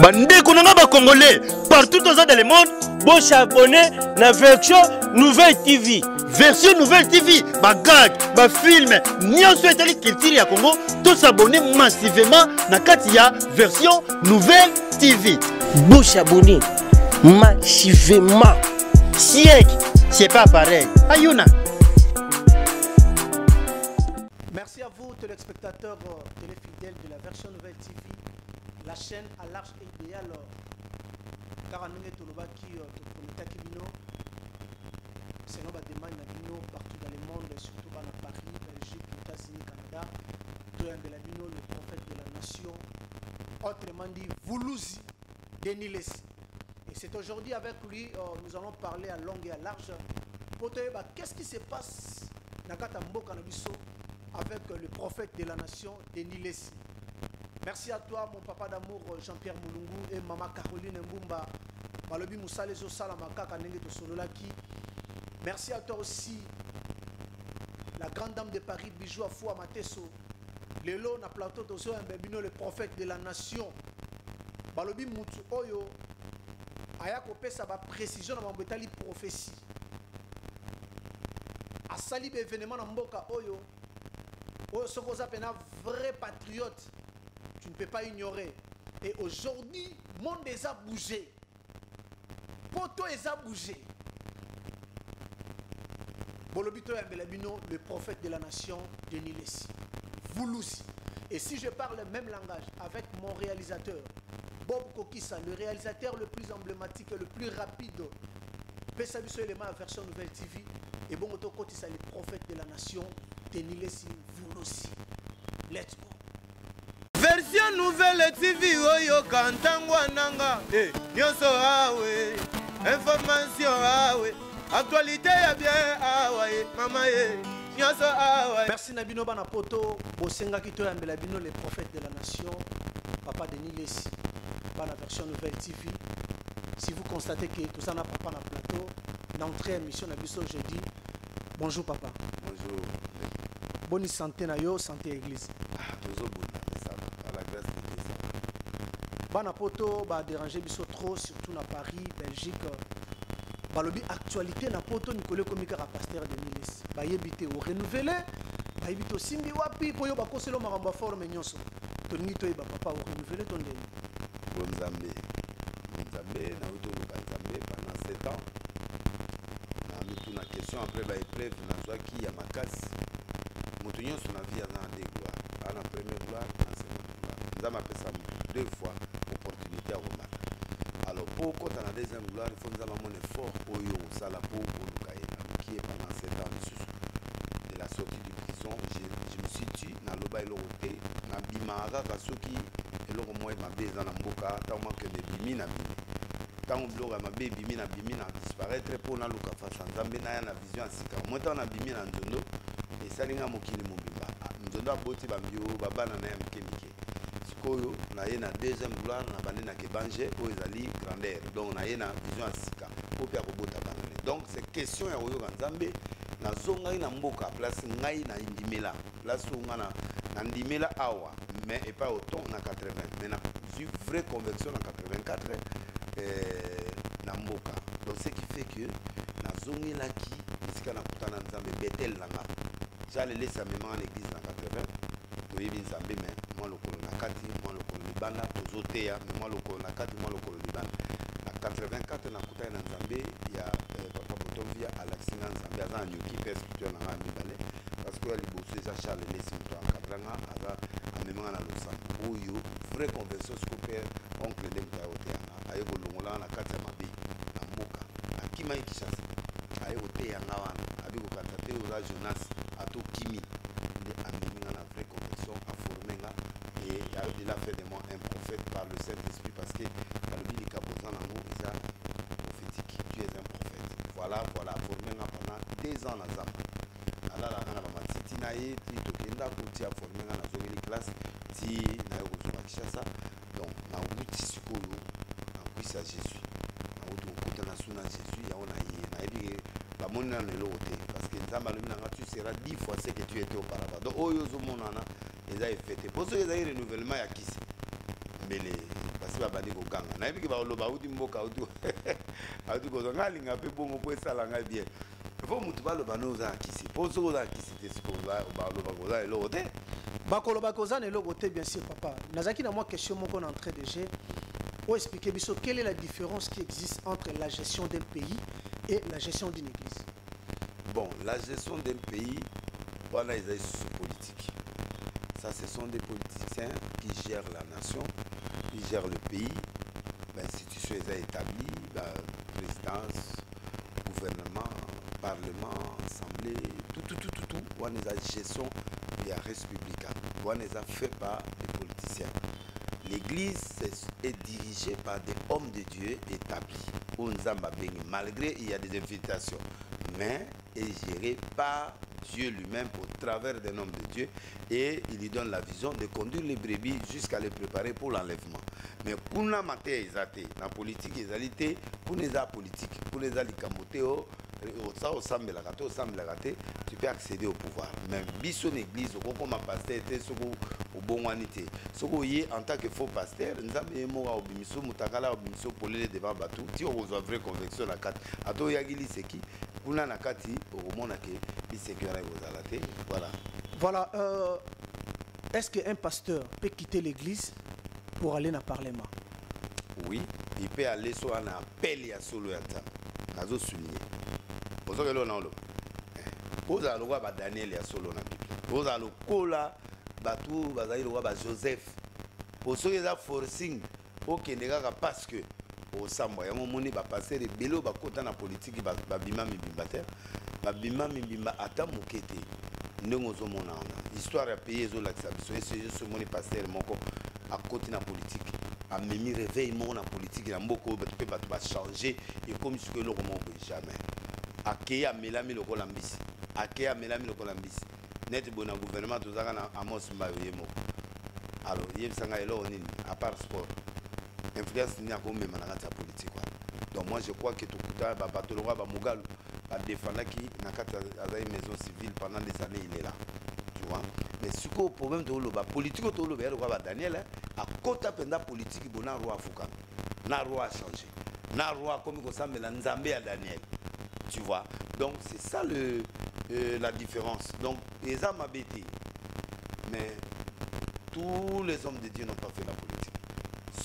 Bande konanga ba Congolais partout dans le monde. Bon abonné na version Nouvelle TV. Version Nouvelle TV, ba gag, ba film, nyonso etali culture ya Congo, tous s'abonner massivement na kati ya version Nouvelle TV. Bon abonné massivement. Siek, c'est pas pareil. Ayuna. Merci à vous téléspectateurs téléfidèles de la version Nouvelle TV, la chaîne à l'arche idéal. Car nous sommes c'est nos demandes partout dans le monde, surtout dans Paris, Belgique, États-Unis, Canada. Le prophète de la nation, autrement dit Voulouzi Denis Lessi. Et c'est aujourd'hui avec lui, nous allons parler à longue et à large. Pour te dire, qu'est-ce qui se passe avec le prophète de la nation, Denis Lessi. Merci à toi, mon papa d'amour, Jean-Pierre Moulungu, et maman Caroline Mbumba. Malobi Moussale Zosala Makaka Nenge Tosololaki. Merci à toi aussi, la grande dame de Paris, Bijou Afou Amateso. Lelo na plateau Toso Mbebino, le prophète de la nation. Malobi Moutou Oyo. Ayako pesa ba précision na mambetali prophétie. Asali be événement na mboka Oyo. Oyo soko za pena vrai patriote. Tu ne peux pas ignorer. Et aujourd'hui, le monde a bougé. Poto a bougé. Bolobito Yambelabino, le prophète de la nation, Denis Lessi. Voulouzi. Et si je parle le même langage avec mon réalisateur, Bob Kokissa, le réalisateur le plus emblématique et le plus rapide, Pessabiso élément à version Nouvelle TV, et bon Kotissa, le prophète de la nation, Denis Lessi, Voulouzi. Let's go. Version Nouvelle TV oyo kantangwa nanga nyonso awe information awe actualité ya bien awe mama nyonso awe. Merci Nabino Bana Poto Bosenga Kito Yambela Bino, les prophètes de la nation, papa Denis Lessi, Bana version Nouvelle TV. Si vous constatez que tout ça n'a pas na plateau, l'entrée émission Nabiso jeudi. Bonjour papa. Bonjour. Bonne santé na yo, santé église. Bonjour. Bana poto ba déranger biso trop, surtout na Paris, Belgique. Balobi actualité na poto Nicolas Komika pasteur de Nilis. Ba yebité o renouveler, ba yebito simbi wapi po yo ba koselo maramba forme nyonso. Toni to ba papa o renouveler ton deni. Bon Nzambe. Nzambe na uto ba Nzambe pendant 7 ans. Na mitu na question après ba épreuve na zwa ki ya makasi. Mutu nyonso na vie na de gloire. Ana première gloire, na seconde gloire. Nzama pesa 2 fois opportunité à remarquer. Alors pour quand on a deuxième gloire, il faut nous avoir mon effort pour y ça la pour qui est pendant 7 ans de la sortie de prison. Je me suis tué dans le bail l'autre, dans Bimara, Kasuki, et l'autre moi ma bise dans la mboka, tant que les bimina bimina. Tant que l'autre ma bise bimina bimina disparaître pour na luka face en Zambie na la vision à Sika. Moi tant na bimina ndondo et ça n'inga mokili mobimba. Ndondo aboti bambio baba na na mkemike. Koyo na ye na deuxième gloire na bande na kebanje o ezali grandeur, donc na ye na vision ya sika po pia kobota banane. Donc c'est question ya oyo Nzambe na zonga na mboka place ngai na indimela place onga na ndimela awa mais et pas autant na 80 mais na vraie conversion na 84 na mboka. Donc ce qui fait que na zongela ki isika na kutana Nzambe betel langa j'allais laisser même en église na 80 to yebi Nzambe mais moi le nakati moi le libana tozoteya moi le nakati moi le libana na 84 na kuta na Nzambe ya papa Botomvia Alexina Nzambe aza nyoki perspective na ngami balé parce que liboso eza Charles Lessi mto akabranga aza amemanga na losa oyo vraie conversion ce que père oncle de mtaoteya ayo kolongola na kati ya mabe na mboka na kima Kinshasa ayo oteya ngawana abi ko kantate oza Jonas ato kimi de amemanga na vraie conversion a formé nga. Et il a fait de moi un prophète par le Saint-Esprit parce que dans le Bible, il y a prophétique. Tu es un prophète. Voilà, formé pendant 2 ans dans Zamba. Alors, la Titi Naïe, Tito Kenda, qui a formé dans la classe, Ti Naïe Kishasa. Donc, na wuti sikolo, na kwisa Jésus. Na wuti okota na suna Jésus, ya ona yé. Na ebi la mona ne l'autre parce que Zamba le mina tu seras 10 fois ce que tu étais auparavant. Donc, oh yo zo monana. Ils ont fait. Pour ceux qui ont renouvellement à qui c'est. Mais parce basi babandi kokanga nayebi ke baloba auti mboka auti kozanga alinga mpe bongo mpo esala ngai bien fo motu baloba no oza na kisi mpo soki oza na kisi te siko baloba koza eloko te bakoloba koza na eloko te bien sûr papa nazalaki na mwa question moko na entrée de jeu pour expliquer biso quelle est la différence qui existe entre la gestion d'un pays et la gestion d'une église. Bon, la gestion d'un pays, voilà, ils sont politiques. Ça, ce sont des politiciens qui gèrent la nation, qui gèrent le pays. L'institution est établie, la présidence, gouvernement, parlement, assemblée, tout. On est la gestion de la République. On est fait par les politiciens. L'église est dirigée par des hommes de Dieu établis. Malgré il y a des invitations, mais est gérée par Dieu lui-même au travers d'un homme de Dieu et il lui donne la vision de conduire les brebis jusqu'à les préparer pour l'enlèvement. Mais pour la matière, la politique, pour les politiques, pour les alikamoteo, tu peux accéder au pouvoir. Mais biso l'église, comme un pasteur était au bon wanité. Ce que en tant que faux pasteur, nous avons mora obimiso mutakala obimiso pour les devant batou. Si on a vraie conviction la carte, ato yagili seki, kuna nakati au mona ke bisekera gozalate. Voilà. Voilà. Est-ce qu'un pasteur peut quitter l'église pour aller dans le parlement? Oui, il peut aller sur un appel à solo yata. Nazo souligner. Vous avez l'honneur. Vous avez le Daniel à solo na Bible. Vous avez le cola batou bazali le Joseph. Vous avez le forcing au Kenya parce que au Samba ya moni ba passer les bélo ba kota na politique ba bima mibimba terre. Ba bima mibimba ata mukete. Ndongo zo mona histoire ya pays zo la biso et c'est juste moni passer moko à côté na politique. A mimi réveil mon na politique na mboko ba changer et comme ce que le roman jamais. Akeya melami loko lambisi. Akeya melami loko lambisi. Net bon gouvernement to zaka na Amos Mbaye moko. Alors, yeb sanga elo nini à part sport. Influence ni ako mema na kati ya politique quoi. Donc moi je crois que tout kuta ba batologa ba mugalu ba défendre qui na kati ya maison civile pendant des années il est là. Tu vois? Mais ce que problème to lo ba politique to lo ba ba Daniel a kota penda politique bona roi afuka. Na roi a changé. Na roi comme ko sambela nzambe ya Daniel. Tu vois? Donc c'est ça la différence. Donc les hommes habités. Mais tous les hommes de Dieu n'ont pas fait la politique.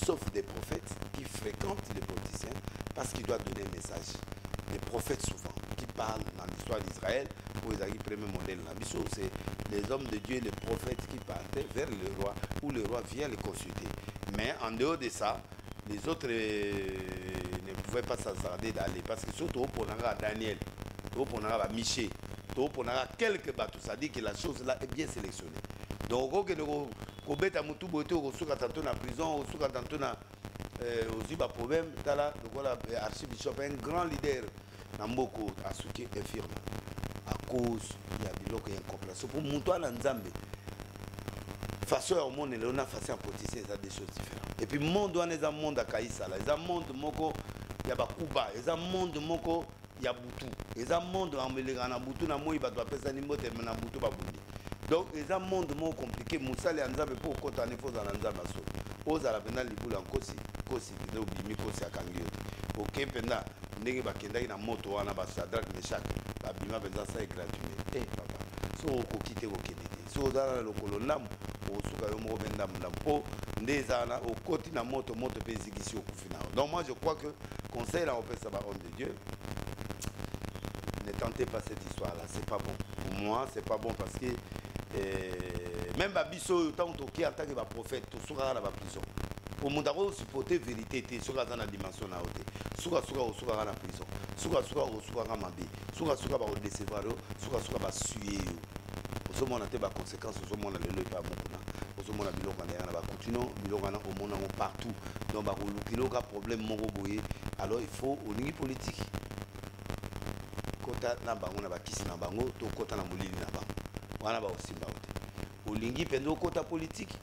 Sauf des prophètes qui fréquentent les politiciens parce qu'ils doivent donner un message. Les prophètes souvent qui parlent dans l'histoire d'Israël pour les premier modèle. C'est les hommes de Dieu, les prophètes qui partaient vers le roi où le roi vient les consulter. Mais en dehors de ça, les autres ne pouvaient pas s'attarder d'aller parce que surtout pour Daniel, pour Miché, pour quelques bateaux, ça dit que la chose là est bien sélectionnée. Donc, quand beta mutu bote au suka tanto na prison au suka tanto na aussi ba problème tala lokola archbishop un grand leader na mboko a soutien infirme à cause il y a biloko ya incompréhension pour mutu na nzambe façon au monde le na façon politicien ça des choses différentes et puis monde on est un monde à kaisa là un monde moko ya ba kuba un monde moko ya butu un monde en melega na butu na moi ba to pesa ni mbote na butu ba bundi. Donc, il y a un monde compliqué. Moussa les Anzabé pour côté ne faut dans l'Anzaba so. Oza la pena libula en kosi de obimi kosi à Kangio. Ok pena ndenge bakenda ina moto wana ba Sadrak Meshak ba bima penza ça est gratuit. Eh papa. So ko kite ko kenete. So dans le kolonam o suka yo mo benda mlampo ndezana au côté na moto pe zigisi au kufina. Donc moi je crois que conseil là on peut savoir homme de Dieu. Ne tentez pas cette histoire là, c'est pas bon. Pour moi, c'est pas bon parce que même Babiso, tant que en tant que prophète, tout sera dans la prison. Pour mon d'abord supporter vérité, sera dans la dimension à côté. Sera dans la prison. Sera mabé. Sera va décevoir. Sera suer. Au moment on a des conséquences. Au moment on a le pas bon. Au moment on a biloko on a continuer biloko au monde partout. Donc ba biloko problème moko boye. Alors il faut au niveau politique. Kota na bango na bakisi na bango to kota na molili na bango. Wana ba osimba ote olingi pendo kota politique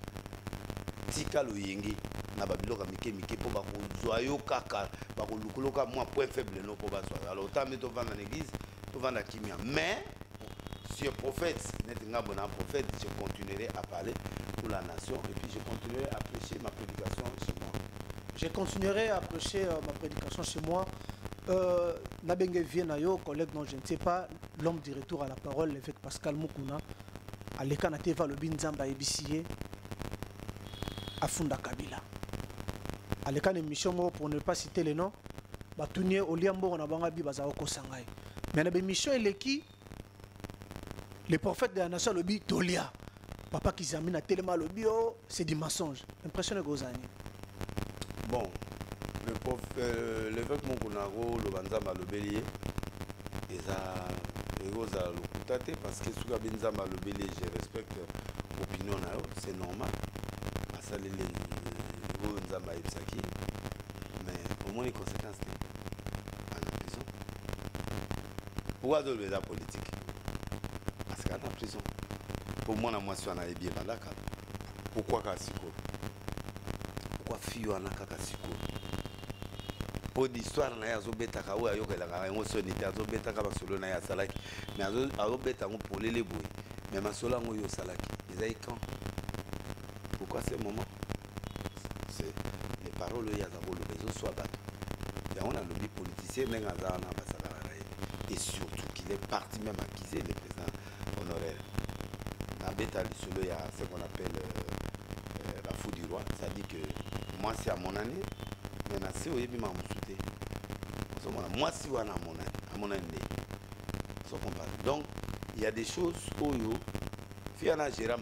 tika lo yengi na babiloka mike po ba kozwa yo kaka ba kolukoloka moi point faible no po ba so alors tamé to vanda na église to vanda kimia mais si un prophète n'est un bon prophète je continuerai à parler pour la nation et puis je continuerai à prêcher ma prédication chez moi Je continuerai à prêcher ma prédication chez moi. Nabenge Vienayo, collègue dont je ne sais pas, l'homme du retour à la parole, l'évêque Pascal Mukuna, à l'écran Teva le Binzamba Ebisiye, à Funda Kabila. À l'écran émission, pour ne pas citer les noms, Batounier Oliambo, on a bangabi Bazaoko Sangai. Mais la mission est qui? Les prophètes de la nation, le bi Tolia. Papa qui s'amène à tellement le bio, c'est du mensonge. Impressionnant Gozani. Bon, l'évêque Mokunaro, le Banzamba le bélier, et ça, le Kutate, parce que sous la Banzamba le bélier, je respecte l'opinion, c'est normal. Ça, les Banzamba Ipsaki, mais au moins les conséquences en prison. Pourquoi de la politique? Parce qu'en prison. Pour moi, moi, je suis bien malaka. Pourquoi Kassiko? Pourquoi Fio en a Kassiko? Pour l'histoire, il y a des gens qui ont été salaki. Mais il pour les bouées. Mais ma sola ont salaki. Ils ont quand? Pourquoi ce moment? C'est les paroles, il y a des réseaux soit battus. Il y a un lobby politicien, mais et surtout qu'il est parti même acquiser les présidents honoraires. Il y a ce qu'on appelle la fou du roi. Ça dit que moi, c'est à mon année, mais c'est au début, moi, c'est à mon année. Donc, il y a des choses où il y a des gens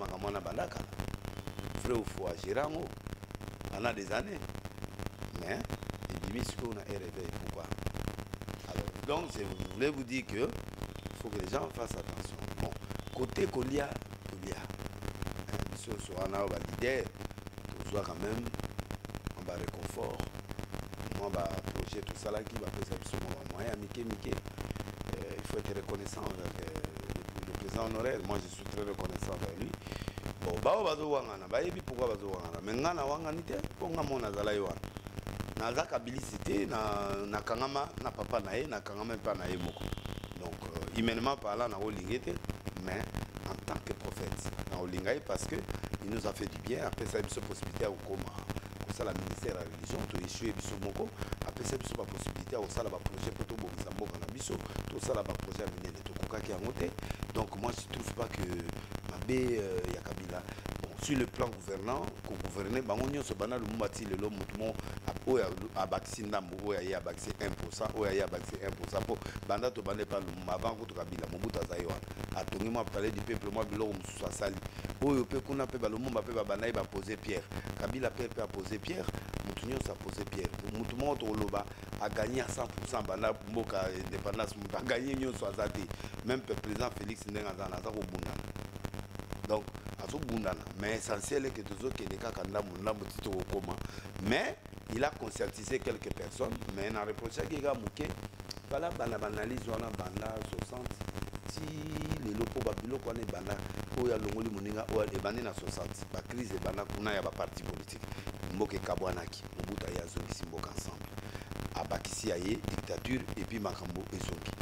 frère ou foi, on a des années. Mais, il dit, qu'on a rêvé. Pourquoi? Alors, donc, je voulais vous dire que il faut que les gens fassent attention. Bon, côté Kolia, on a un leader, on soit quand même en réconfort. Moi, projet tout ça là qui va faire ce moyen, il faut être reconnaissant avec le président honoraire. Moi, je suis très reconnaissant avec lui. Bon, pourquoi mais ngana wanganite ponga mona zala yoan na za kabilicité na kangama na papa na ye na kangama pa na ye moko. Donc humainement parlant na olingete, mais en tant que prophète na olingai parce que il nous a fait du bien. Après ça, il y a possibilité au coma. Pour ça, la ministère de la religion, tout échoué, moko. Après ça, il y a possibilité au ça, la projet pour tout le monde, tout ça, la projet à venir de tout coca qui a monté. Donc, moi, je ne trouve pas que ma baie Yakabila, bon, sur le plan gouvernant, qu'on gouvernait, on se banal, le moumati, le l'homme, tout le monde, a bâti Ndambo, a bâti 1%, a bâti 1%, pour Banda, tu banais pas le moum avant que tu Kabila, Mobuta Zayoa, a tourné, moi, parler du peuple, moi, l'homme, soit sali. Oyo pe kuna pe le monde pe banaï ba poser pierre. Kabila pe a posé pierre, Moutounion ça posé pierre. Moutoumon to loba a gagné à 100% bana mboka indépendance, a gagné nyo so azati. Même le président Félix Ndenga za ko bundana. Donc azo bundana, mais essentiel est que tous autres qui ka kanda munda mutito koma. Mais il a conscientisé quelques personnes, mais na reproché ki ga muke voilà banalise wana banda 60 si les locaux babilo qu'on est bana oya longoli moninga oya ebandi na 60 ba crise bana kuna ya ba parti politique mboke kabwanaki mobuta ya zongi mboka ensemble abakisi aye dictature et puis makambo ezongi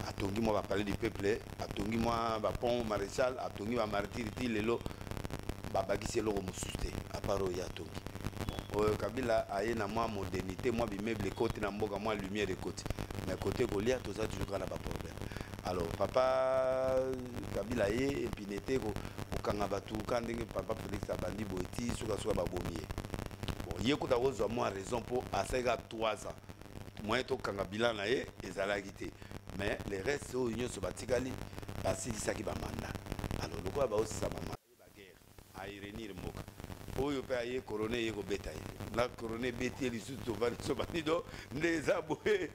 atongi moi ba parler du peuple atongi moi ba pont maréchal atongi ba martyr ti lelo ba bakisi loko mususte aparo ya tongi bon Kabila aye na moi modernité moi bimeuble côté na mboka moi lumière de côté mais côté Kolia tout ça toujours na ba problème. Alors papa Kabila et puis n'était au Kangabatu quand papa Félix Abandi Boiti suka suka babomier. Bon, yekuta ozo moi raison pour asega 3 ans. Moi to Kangabila na ye ezalagité. Mais les restes au union so batikali basi lisaki ba mandat. Alors le quoi ba aussi ça mama ba guerre a irenir moka. Oyo pe aye coroné yeko betaye. La coroné beti li suto ba so banido ndeza boye.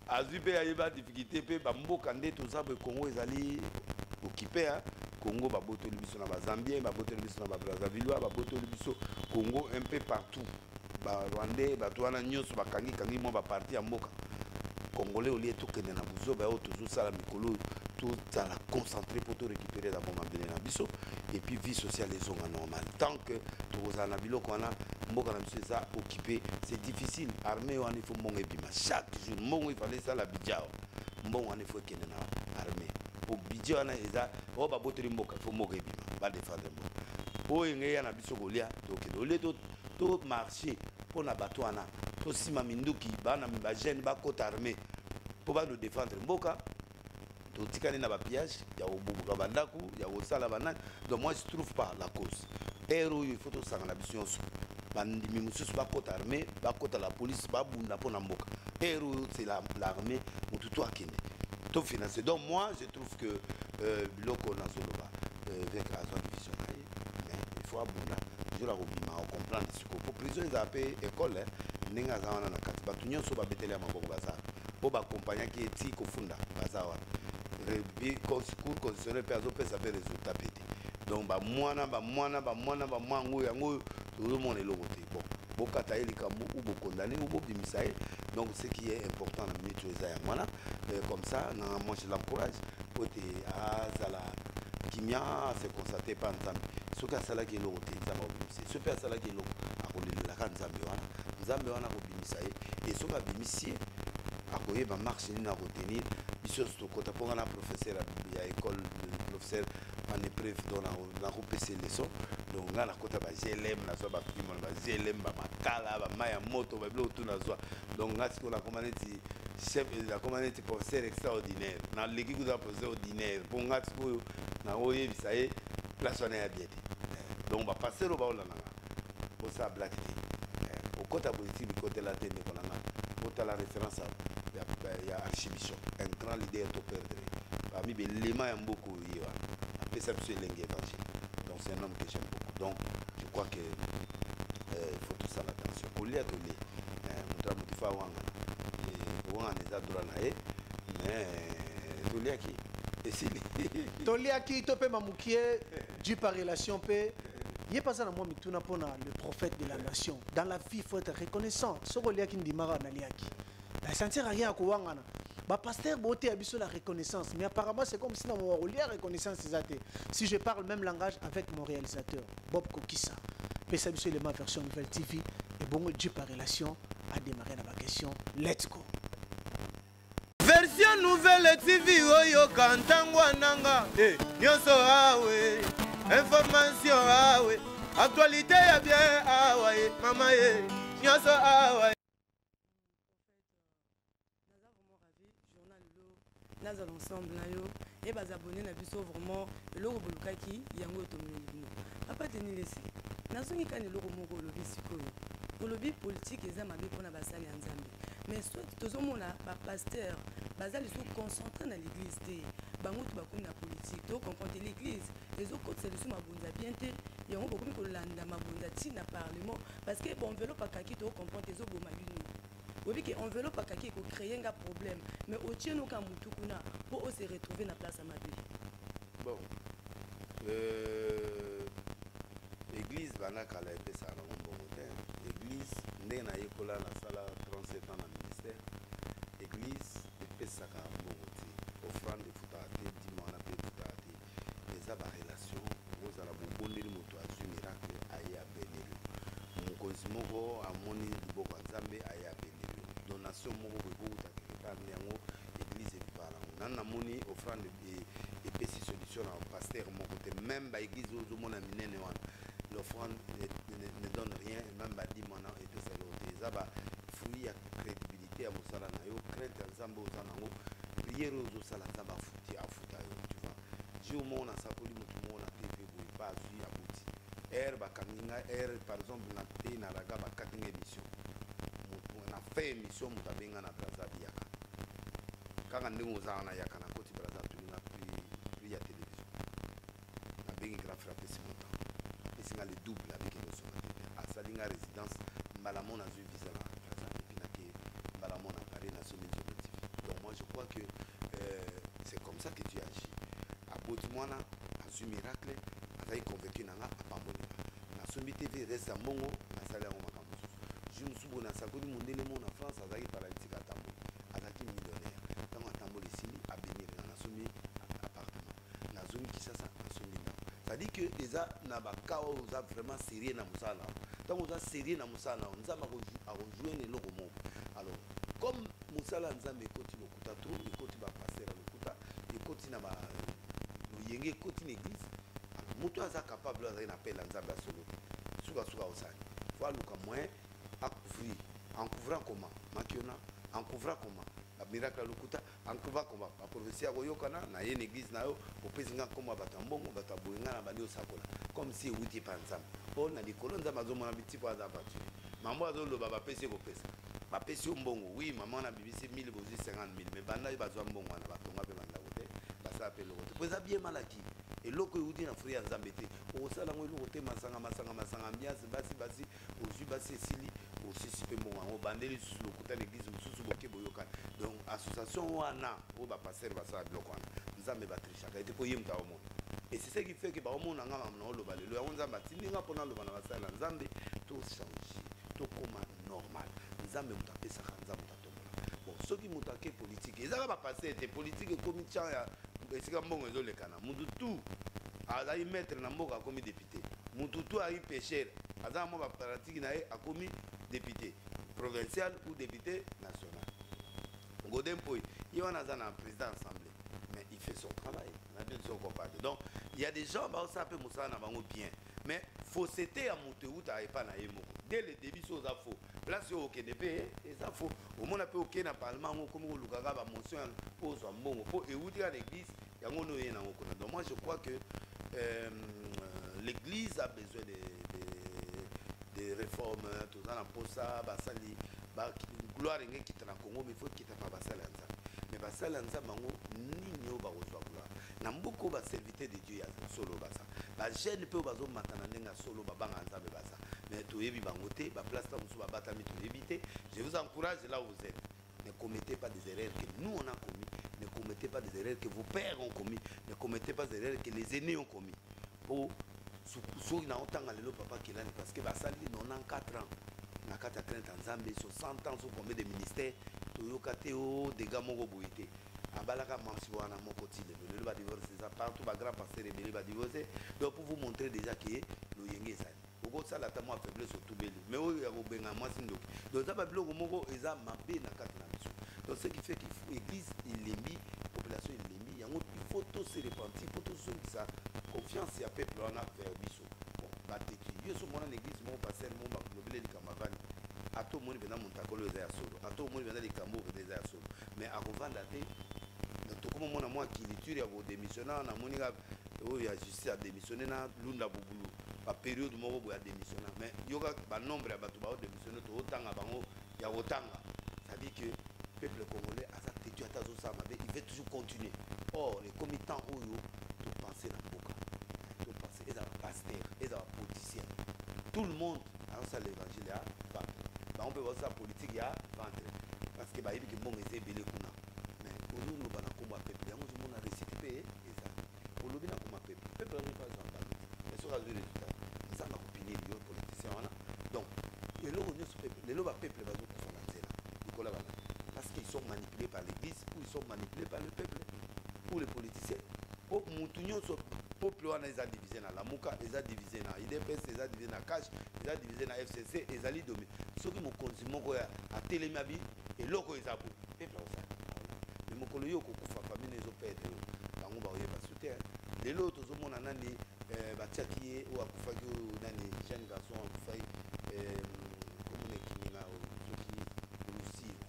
Azupe a eu des difficultés, pe bamboka nde tout ça, Congo ezali occupé, Congo baboto libiso na Zambie, baboto libiso na Brazzaville, baboto libiso Congo un peu partout. Ba Rwandais, ba tuana nyonso bakangi kangi mo ba parti ya mboka. Congolais au lieu tout que na buzo ba o toujours ça la mikolo tout ça la concentrer pour tout récupérer d'abord mabele na biso et puis vie sociale les onga normal. Tant que tout ça na biloko na mboka na biso ça occupé, c'est difficile. Armée on il faut monga bima chaque jour monga il fallait ça la bidjao. Mbongo on il faut kene na armée. Pour bidjao na eza o ba boteli mboka faut monga bima ba défendre mboka. O ngé ya na biso golia donc au lieu tout marché mpona bato wana tosima minduki bana bagene bakota armé mpo bano défendre mboka totikani na bapillage ya kobubuka bandako ya kosala banani. Donc moi je trouve pas la cause ero il faut tosanga na biso nyonso bandimi mosusu bakota armé bakota la police babunda mpona mboka ero c'est l'armée motu to akende to financer. Donc moi je trouve que biloko nazoloba avec la zone division mais il faut abunda jour akobima okomprendre siko po prison eza mpe école ndenge aza wana na kati bato nyonso babeteli ya maboko baza mpo bakompagnaki eti kofunda baza wana cour constitutionnel mpe azopesa mpe résultat mpe te. Donc bamwana yango yango tozomona eloko te. Bon bokata ye likambo ou bokondane ou bobimisa ye. Donc ce qui est important na minute eza ya mwana comme ça moi je l'encourage po ete azala kimia se constater pa nzambe soki asalaki eloko te nzambe akobimisa ye soki asalaki eloko akolelelaka nzambe wana akobimisa ye e soki abimisi ye akoyeba marche nini akotenir biso tokota mpo nga na professeur ya école professeur en épreuve donc nakopesa leçon donc nga nakota baglm nazwa bapimona baglm bamakala bamai ya moto babiloko tu nazwa donc nga sikoyo nakoma neti chef nakoma neti professeur extraordinaire naleki kuza professeur ordinaire mpo nga sikoyo nakoyebisa ye place wana ya bien te. Donc bapasteur oyo baolandanga posala blake te okota politique bikotela te ndeko nanga otala référence ya archibishop un grand leader to perdre parmi belema ya mboka oye wana apesa biso elenge évangile. Donc c'est un homme que j'aime beaucoup. Donc je crois que il faut tout ça l'attention kolia toli moto ya motifa wangana eza droit na ye mais toliaki esili toliaki to mpe mamukie dû par relation mpe ye paza na mwa mituna mpona le prophète de la nation. Dans la vie il faut être reconnaissant soko oliaki ndimaka naliaki na sentir rien akowangana bapasteur bote ya biso la reconnaissance mais apparemment c'est comme si na mowakolia reconnaissance eza te. Si je parle même langage avec mon réalisateur Bob Kokissa pesa biso élément version Nouvelle TV et bongo dû par relation a démarré na question. Let's go. Version Nouvelle TV oyo kantangwa nanga nyonso awe information awe actualité ya bien awe mama ye nyonso awe. Naza l'ensemble na yo et bas abonné na biso vraiment eloko bolukaki yango tomoni bino papa teni lesi nazongi kana eloko moko lobi sikoyo olobi politique eza mabe mpona basali ya nzambe mais soit tozomona bapasteur baza liso concentré na l'église te bango to bakomi na politique to comprendre l'église ezokotisa liso mabonza bien te yango bokomi kolanda mabonza ntina parlement parce que bon enveloppe akaki to comprendre ezoboma bino obi ke enveloppe akaki ekocréer nga problème mais otieno ka mutu kuna po o se retrouver na place ya mabe. Bon église banakala epesaka nango mbongo te. Église ndenge nayekola nasala 37 ans na ministère église epesaka mbongo te offrande efutaka te dima wana mpe efutaka te eza barelation ozala bobondeli moto azwi miracle aye abeneli mokonzi moko amoni liboko ya nzambe aye abeneli donation moko boyebouta kekekani yango église evivaka nango nani namoni offrande epesi solution na paster moko te même baéglise oyo ozomona minene wana l'offrande ne donne rien même badima wana epesa eloko te eza bafruit ya crédibilité ya mosala na yo crainte ya nzambe oza nango priere oyo ozosala nzambe afuta yo tu vois jour moko nasakoli motu moko na tv boye pa azwi aboti ere bakangi nga ere par exemple na te nalaga bakati nga émission na fait émission moto abenga na brazzaville yaka kaka ndenge ozala na yaka na koti brazzaville tulinga prix ya télévision nabengi grand frère apesi montant apesinga le double avec elosonga te asalinga résidence mbalamo nazwi visa na brazzaville epi nake mbalamo na paris nasombi nzolo tv. Donc moi je crois que c'est comme ça que tu agis aboti mwana azwi miracle azali convaincu nanga apambolinga nasombi tv reste ya mbongo nasali yango makambo mosusu jour mosusu boye nasakoli mondele mo na France azalaki paralytique atamboli azalaki millionnaire ntango atamboli esili abenir nasombi appartement nazongi kisasa nasombi ndako c'est-à-dire que eza na baka oyo oza vraiment sérieux na mosala na yo ntango oza sérieux na mosala na yo nzambe akojoine eloko moko. Alors comme mosala ya nzambe ekoti lokuta to ekoti bapaster lokuta ekoti na loyenge ekoti na église moto aza capable azali na appel ya nzambe ya solo sukasuka osali fo aluka moyen à couvrir. En couvrant comment Makiona, en couvrant comment miracle lokuta en couvrant comment la prophétie à Goyokana, na une église na yo, au président comme Batambongo, Bataboinga, na Banio Sakola, comme si Outi Pansam. On a des colonnes d'Amazon, on a des petits points d'abattu. Maman a dit le baba pèse au pèse. Ba pèse au bongo, oui, maman a BBC 1000, 50 000, mais Banda il va jouer un bongo, on a batonga, Banda côté, ça appelle le côté. Vous avez bien malaki. Et loko yudi na frère Zambete o sala ngo loko te masanga ambiance basi ozu basi esili aussi sipe mo ngo bandeli su lokuta l'église mususu boke boyoka donc association wana o ba passer ba sa bloko wana nzambe ba trishaka ete ko yemta o monde et c'est ce qui fait que ba o monde nga na lo balelo ya nzamba tindinga pona lo bana basala nzambe to changer to koma normal nzambe mutapesa nzambe mutatombola bon ce qui mutake politique ezaka ba passer te politique comme ya esika mbongo ezolekana mutu tu azali maître na mboka akomi député mutu tu ayi pêcheur aza mo ba pratique na ye akomi député provincial ou député national Godin Poy il wana aza na président assemblée mais il fait son travail na bien son compagnie donc il y a des gens ba ça peut mosala na bango bien mais fausseté ya mutu uta epa na ye moko dès le début so za faux place au KDP et ça faux au monde peut OK na parlement ngo comme lukaka ba motion pose mbongo po euti à l'église yango no yena ngo kona donc moi je crois que l'église a besoin de réformes tout ça pour ça basali ba gloire ngé qui na Congo mais faut quitter pas basala nza mais basala nza bango nini o ba kozwa gloire na mboko ba serviteur de Dieu ya solo basa ba jeune peut bazo matana ndenga solo ba banga nza be basa mais to yebi bango te ba place ta musu ba batami to éviter je vous encourage là où vous êtes ne commettez pas des erreurs que nous on a commis ne commettez pas des erreurs que vos pères ont commis ne commettez pas des erreurs que les aînés ont commis pour ceux qui n'ont autant le papa qui l'a parce que basali 94 ans na kata 30 ans Zambie 60 ans sur combien de ministères toyokate o dégâts moko boité abalaka mansi wana moko tile le va divorcer ça partout ba grand pasteur rebelle va divorcer donc pour vous montrer déjà que le yenge ça oko sala ta moi faiblesse au tout beli mais o ya ko benga mwasi ndoki donc ça ba biloko moko eza mabe na kata na biso donc ce qui fait qu'il faut église ilembi population ilembi yango il faut tous se repentir pour tous ceux qui ça confiance ya peuple on a vers biso bon bateki yo so mona l'église mon pasteur mon ba globele di kamavani ato moni bena montakolo eza ya solo ato moni bena likambo eza ya solo mais akovanda te to comme mona moi qui liture ya bo démissionnaire na moni ga o ya justice a démissionné na lunda bubulu ba période moko bo ya démissionnaire mais yoka ba nombre ya bato ba démissionner to otanga bango ya otanga ça dit que peuple congolais a sa tête à tazo ça mais il veut toujours continuer or les committants oyo to penser na boka to penser et ça pasteur et ça politicien tout le monde a ça l'évangile à vendre bah on peut voir ça politique à vendre parce que bah il dit que bon c'est belé kuna mais pour nous nous bana komba peuple yango je mona réciter et ça pour le bien comme peuple on pas en bas mais sur le résultat ça va opinier les politiciens là donc et là on est sur peuple les loba peuple va nous faire la zela ikola bana parce qu'ils sont manipulés par l'église ou ils sont manipulés par le peuple ou les politiciens pour mutunyo so peuple wana eza divisé na lamuka eza divisé na IDPS eza divisé na cash eza divisé na FCC ezali domi soki mokonzi moko ya atelemi abi eloko eza bo peuple osa mais mokolo yo kokufa famille ezo perdre bango ba oyeba soutien lelo tozomona nani batiaki ye o akufaki nani jeune garçon akufai comme ne kinga soki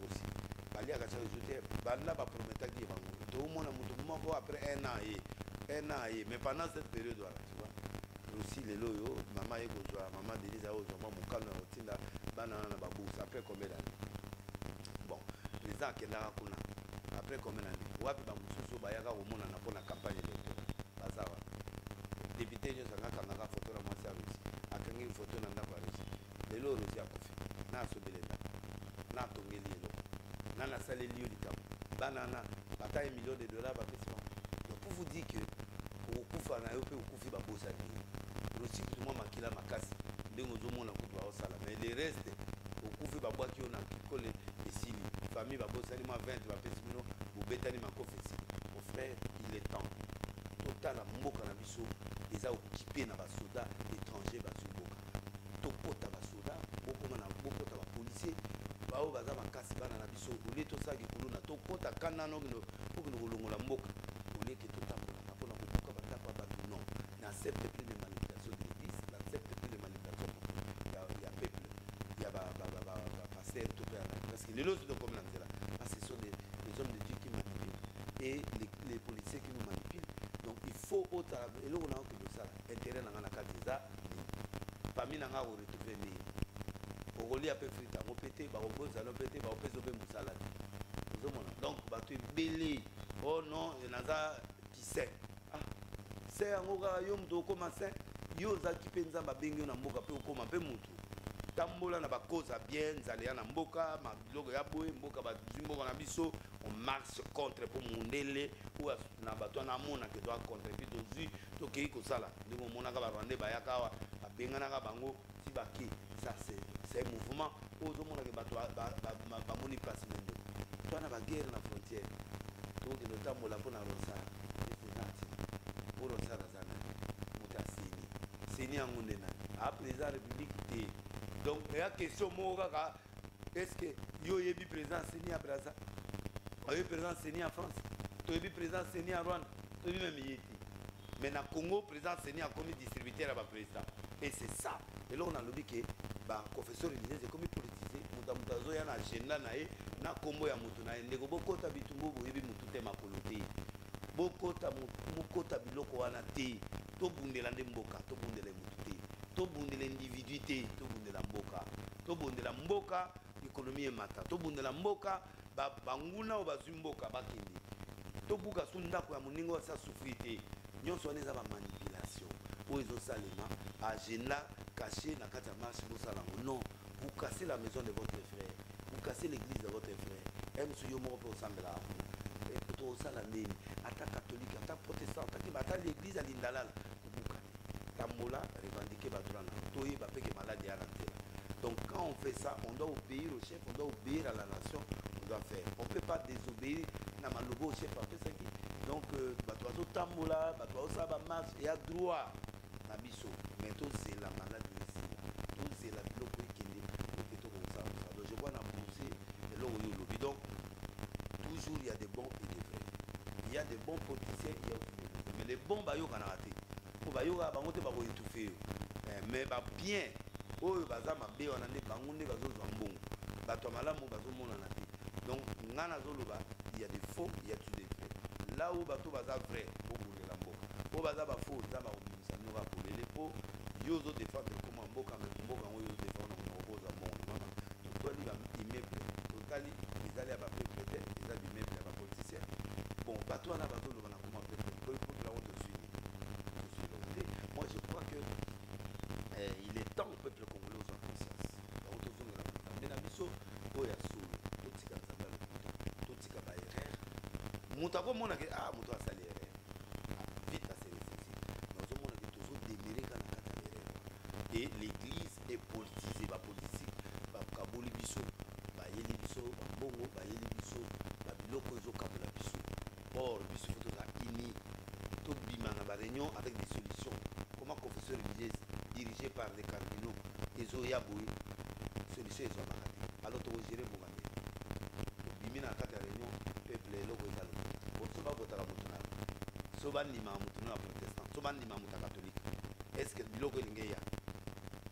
aussi baliaka cha jeter banda ba prometaki bango tozomona mutu moko après un an mais pendant cette période là tu vois aussi les loyo maman eko joa maman Denise a joa maman mukano otinda bana na babusa après combien d'années bon président kendaka kuna après combien d'années wapi ba mususu bayaka komona na pona campagne électorale bazawa député nyo sanga kanga photo na mwasi arusi akangi photo na ndako arusi lelo rusi akufi na sobelenda na tongeli eloko na na saleli yo likambo bana na bata $1 million ba pesa donc pour vous dire que okufa na yo pe okufi ba bosa ni rusi tout makila makasi ndengo zomona kutwa osala mais les restes okufi ba bwaki yo na kikole esili famille ba bosa ni ma 20 ba pesa mino bobetani makofesi mon frère il est temps total mboka na biso eza occupé na ba soldats étrangers ba zuboka tokota ba soldats bokoma na bokota ba policiers bao baza makasi bana na biso ole tosaki kuluna tokota kanano pour que nous longola mboka ole ke totambola mpona kobuka bandako ya bato non n'accepte plus les manipulations de l'église n'accepte plus les manipulations ya peuple ya Les lots de comme là. Ce sont les hommes de Dieu qui manipulent et les policiers qui nous manipulent. Donc il faut autre et là on a que ça intérêt dans la carte déjà parmi nanga on retrouver les au lia peu frita on pété ba on ça non pété ba on peut sauver musala donc ba tu belé oh non il y en a qui sait ah c'est un oga yom do commencer yo za ki penza ba bengi na mboka pe okoma pe mutu tambola na ba cause bien nzalea na mboka ma biloko ya boye mboka ba mboka na biso on marche contre pour mondele ou na bato na mona que doit contre puis dozu to kei ko sala ndimo mona ka ba rwande ba yakawa ba bengana ka bango si ba ki ça c'est un mouvement ozo mona ke bato ba moni place mendo to na ba guerre na frontière to ke no tambola pona rosa c'est nati pour rosa razana mutasini sini angundena a président république té donc il y a question moka est-ce que yo yebi président sini à Brazza yo président sini en France to yebi président sini en Rwanda to yebi même yeti mais na Congo président sini a comme distributeur à président et c'est ça et là on a lobby que ba confesseur religieux c'est comme politisé mutazo ya na agenda na e na kombo ya mutu na ndeko bokota bitumbo boyebi mutu te makolote bokota mukota biloko wana te to bundela nde mboka to bundela mutu te to bundela individu te to bundela mboka to bundela mboka économie mata to bundela mboka banguna o bazwi mboka bakende to buka su ndako ya moningo sa souffrité nyonso wana eza ba manipulation oyo ezosalema agenda caché na kati ya marche bosalango non vous cassez la maison de votre frère vous cassez l'église de votre frère msu yo moko mpe osambela afu to osala nini ata catholique ata protestant ata l'église alindalala obukani tambola revendiquer batulana toyeba mpe ke maladi ya na nzela. Donc quand on fait ça, on doit obéir au chef, on doit obéir à la nation, on doit faire. On ne peut pas désobéir na malobo au chef après ça qui. Donc batoazo tambola, batoazo ba marche et à droit na biso. Mais tout c'est la maladie ici. Tout c'est la biloko ikende. Tout comme ça. Donc je vois na pousser et là où yo lobby. Donc toujours il y a des bons et des vrais. Il y a des bons politiciens, il y a mais les bons ba yo kana raté. Ko ba yo ba ngote ba ko étouffer. Mais ba bien oyo baza mabe wana nde bango nde bazozwa mbongo bato malamu bazomona na te. Donc ngana zoloba il y a des faux, il y a tout des vrais. Là où bato baza vrai bobulela mboka po baza ba faux za ba obimisa nyoka polele po yozo défendre comment mboka mais mboka ngo yozo défendre ngo oboza mbongo mama to li ba immeuble totali ezali ya ba propriétaire ezali immeuble ya ba politicien bon bato wana bato loba na comment faire pour la honte suivre. Moi je crois que il est temps au peuple congolais aux conscience. Mais la mission, il y a sous tout ce qui est tout ce qui est erreur. Moutako mona que ah mouto a sali erreur. Vite à se réfléchir. Nous avons que toujours déméré quand la cata erreur. Et l'église est politisée, ba politique, ba kaboli biso, ba yeli biso, ba bongo, ba yeli biso, ba biloko ezo kabola biso. Or biso faut la ini tout bima na ba réunion avec des solutions. Comment confesseur religieux dirigé par les cardinaux, ils ont yaboué, solution ils ont marqué. Alors tu vas gérer mon année. Bimina à la réunion, peuple, le roi d'Allo. Pour ce vote à la moutonale. Soban lima moutonale protestant, soban lima moutonale catholique. Est-ce que le logo est là?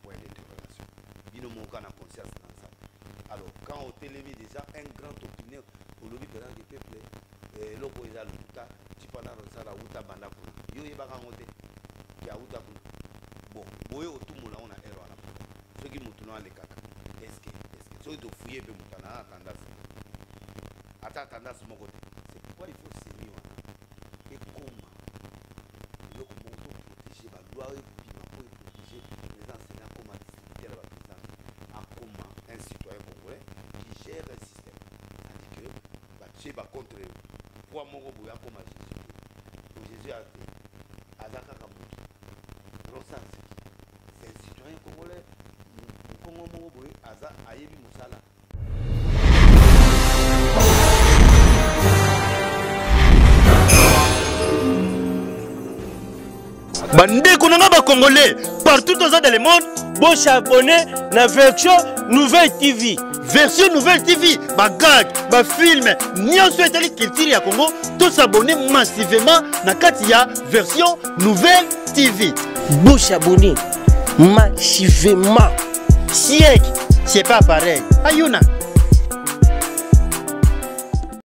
Point d'interrogation. Bino mon cas n'a conscience dans ça. Alors quand on télévise déjà un grand opinion pour le libéral du peuple, le logo est là, tu peux aller dans la route à Bandapuna. Yo y va raconter qui a route à Bandapuna. Bon, boye otumula on a erreur là. Ceux qui moutonent les caca. Est-ce que ceux qui fouiller be moutana tendance. Ata tendance mon côté. C'est pourquoi il faut s'aimer et comment le comment protéger la loi et pour protéger les enseignants comment distribuer la présidence en comment un citoyen congolais qui gère un système. C'est-à-dire que bah tu vas contre quoi mon boya comme Jésus. Jésus a dit azaka kamutu. Rosa c'est un citoyen congolais. Congo mongo boy aza ayebi musala. Bandeko nanga ba congolais partout dans le monde, bon s'abonner na version Nouvelle TV. Version Nouvelle TV, ba gag, ba film, nyonso etali culture ya Congo, tous s'abonner massivement na kati ya version Nouvelle TV. Bon s'abonner massivement. Siècle, c'est pas pareil. Ayuna.